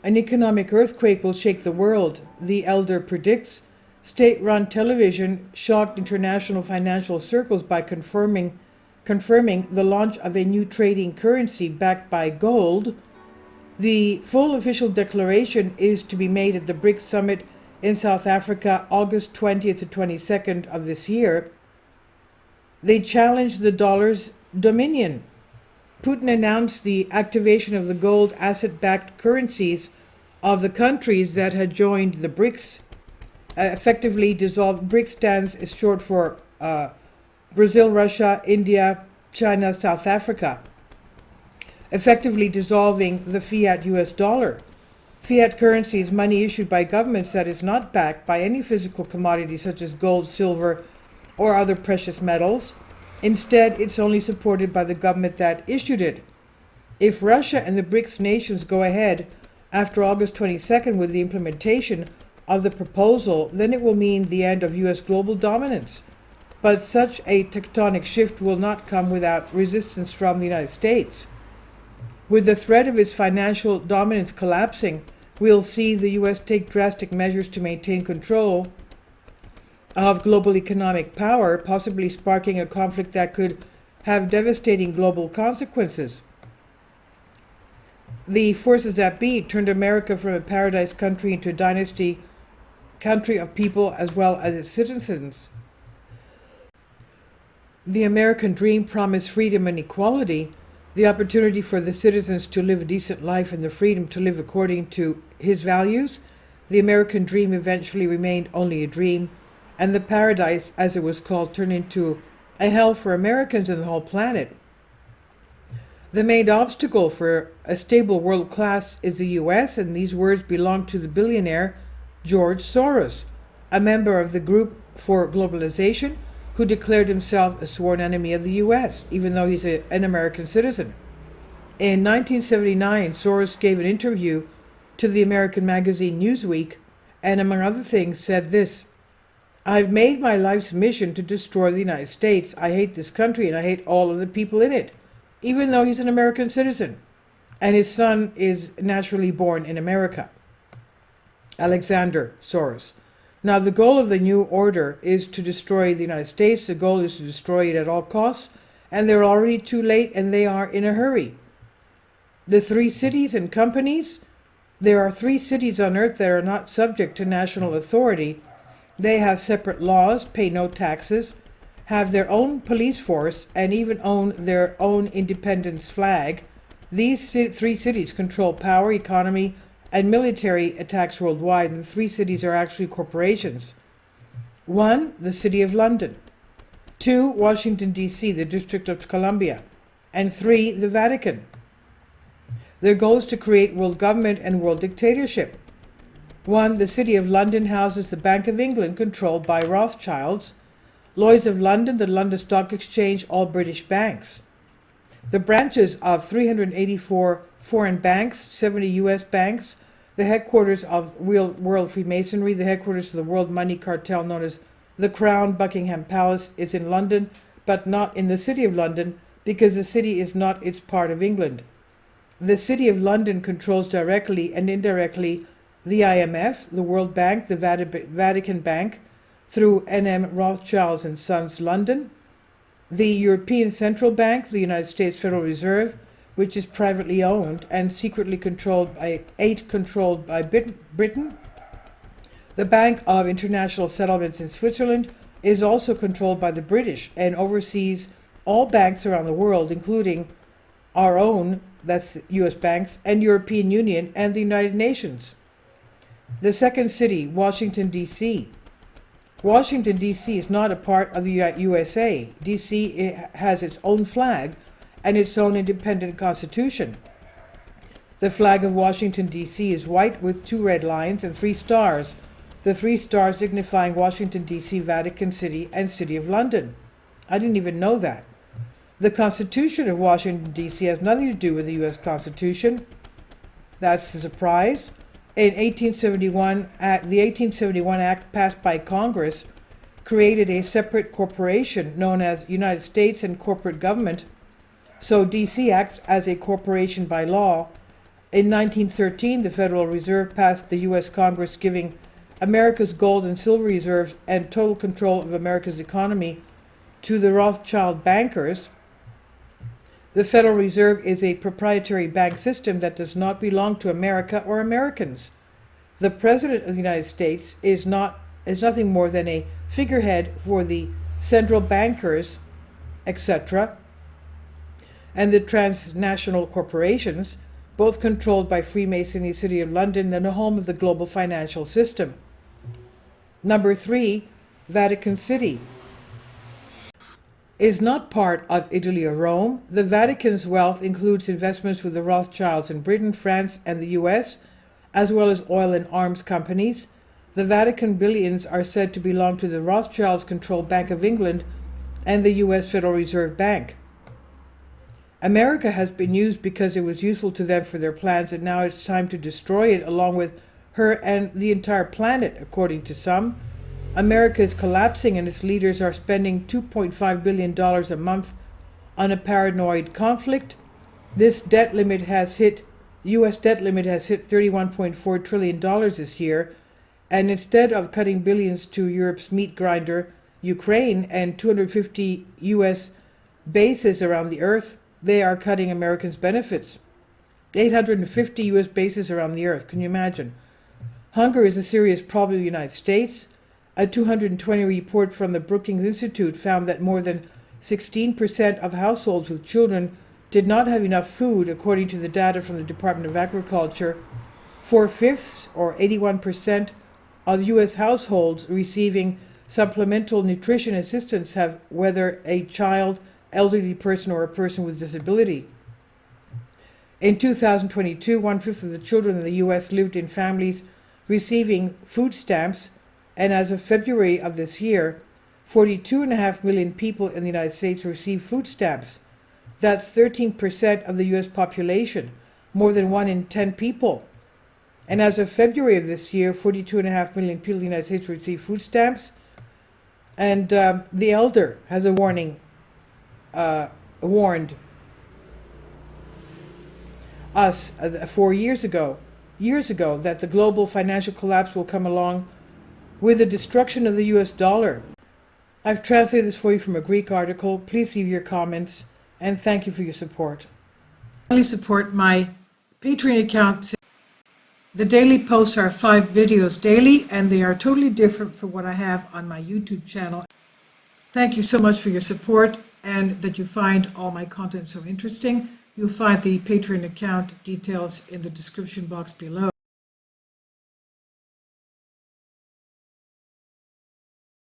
An economic earthquake will shake the world, the elder predicts. State-run television shocked international financial circles by confirming the launch of a new trading currency backed by gold. The full official declaration is to be made at the BRICS summit in South Africa, August 20th to 22nd of this year. They challenged the dollar's dominion. Putin announced the activation of the gold asset-backed currencies of the countries that had joined the BRICS, effectively dissolved. BRICS stands short for Brazil, Russia, India, China, South Africa, effectively dissolving the fiat US dollar. Fiat currency is money issued by governments that is not backed by any physical commodity such as gold, silver, or other precious metals. Instead, it's only supported by the government that issued it. If Russia and the BRICS nations go ahead after August 22nd with the implementation of the proposal, then it will mean the end of US global dominance. But such a tectonic shift will not come without resistance from the United States. With the threat of its financial dominance collapsing, we'll see the US take drastic measures to maintain control of global economic power, possibly sparking a conflict that could have devastating global consequences. The forces that be turned America from a paradise country into a dynasty country of people as well as its citizens. The American dream promised freedom and equality, the opportunity for the citizens to live a decent life and the freedom to live according to his values. The American dream eventually remained only a dream, and the paradise, as it was called, turned into a hell for Americans and the whole planet. The main obstacle for a stable world class is the US, and these words belong to the billionaire George Soros, a member of the Group for Globalization, who declared himself a sworn enemy of the US, even though he's an American citizen. In 1979, Soros gave an interview to the American magazine Newsweek, and among other things said this: "I've made my life's mission to destroy the United States. I hate this country and I hate all of the people in it," even though he's an American citizen, and his son is naturally born in America. Alexander Soros. Now, the goal of the new order is to destroy the United States. The goal is to destroy it at all costs, and they're already too late, and they are in a hurry. The three cities and companies, there are 3 cities on earth that are not subject to national authority. They have separate laws, pay no taxes, have their own police force, and even own their own independence flag. These 3 cities control power, economy, and military attacks worldwide, and the 3 cities are actually corporations. 1, the City of London. 2, Washington, D.C., the District of Columbia. And 3, the Vatican. Their goal is to create world government and world dictatorship. 1, the City of London houses the Bank of England, controlled by Rothschilds, Lloyd's of London, the London Stock Exchange, all British banks. The branches of 384 foreign banks, 70 U.S. banks, the headquarters of World Freemasonry, the headquarters of the World Money Cartel known as the Crown Buckingham Palace is in London, but not in the City of London, because the city is not its part of England. The City of London controls directly and indirectly the IMF, the World Bank, the Vatican Bank, through N.M. Rothschilds and Sons London, the European Central Bank, the United States Federal Reserve, which is privately owned and secretly controlled by Britain. The Bank of International Settlements in Switzerland is also controlled by the British and oversees all banks around the world, including our own, that's U.S. banks, and European Union and the United Nations. The second city, Washington, D.C. Washington, D.C. is not a part of the USA. D.C. has its own flag and its own independent constitution. The flag of Washington, D.C. is white with 2 red lines and 3 stars, the 3 stars signifying Washington, D.C., Vatican City, and City of London. I didn't even know that. The Constitution of Washington, D.C. has nothing to do with the U.S. Constitution. That's a surprise. In 1871, the 1871 Act passed by Congress created a separate corporation known as United States and Corporate Government, so D.C. acts as a corporation by law, In 1913, the Federal Reserve passed the U.S. Congress giving America's gold and silver reserves and total control of America's economy to the Rothschild bankers. The Federal Reserve is a proprietary bank system that does not belong to America or Americans. The President of the United States is nothing more than a figurehead for the central bankers, etc., and the transnational corporations, both controlled by Freemasonry City of London and the home of the global financial system. Number 3, Vatican City is not part of Italy or Rome. The Vatican's wealth includes investments with the Rothschilds in Britain, France, and the US, as well as oil and arms companies. The Vatican billions are said to belong to the Rothschilds-controlled Bank of England and the US Federal Reserve Bank. America has been used because it was useful to them for their plans, and now it's time to destroy it along with her and the entire planet, according to some. America is collapsing and its leaders are spending $2.5 billion a month on a paranoid conflict. This debt limit has hit, U.S. debt limit has hit $31.4 trillion this year, and instead of cutting billions to Europe's meat grinder, Ukraine, and 250 U.S. bases around the earth, they are cutting Americans' benefits. 850 U.S. bases around the earth. Can you imagine? Hunger is a serious problem in the United States. A 220 report from the Brookings Institute found that more than 16% of households with children did not have enough food, according to the data from the Department of Agriculture. 4/5, or 81%, of U.S. households receiving supplemental nutrition assistance have whether a child, elderly person, or a person with disability. In 2022, 1/5 of the children in the U.S. lived in families receiving food stamps, and as of February of this year, 42.5 million people in the United States receive food stamps. That's 13% of the U.S. population, more than 1 in 10 people. And as of February of this year, 42.5 million people in the United States receive food stamps. And the Elder has a warned us 4 years ago that the global financial collapse will come along with the destruction of the US dollar. I've translated this for you from a Greek article. Please leave your comments, and thank you for your support. Please support my Patreon account. The daily posts are 5 videos daily, and they are totally different from what I have on my YouTube channel. Thank you so much for your support, and that you find all my content so interesting. You'll find the Patreon account details in the description box below.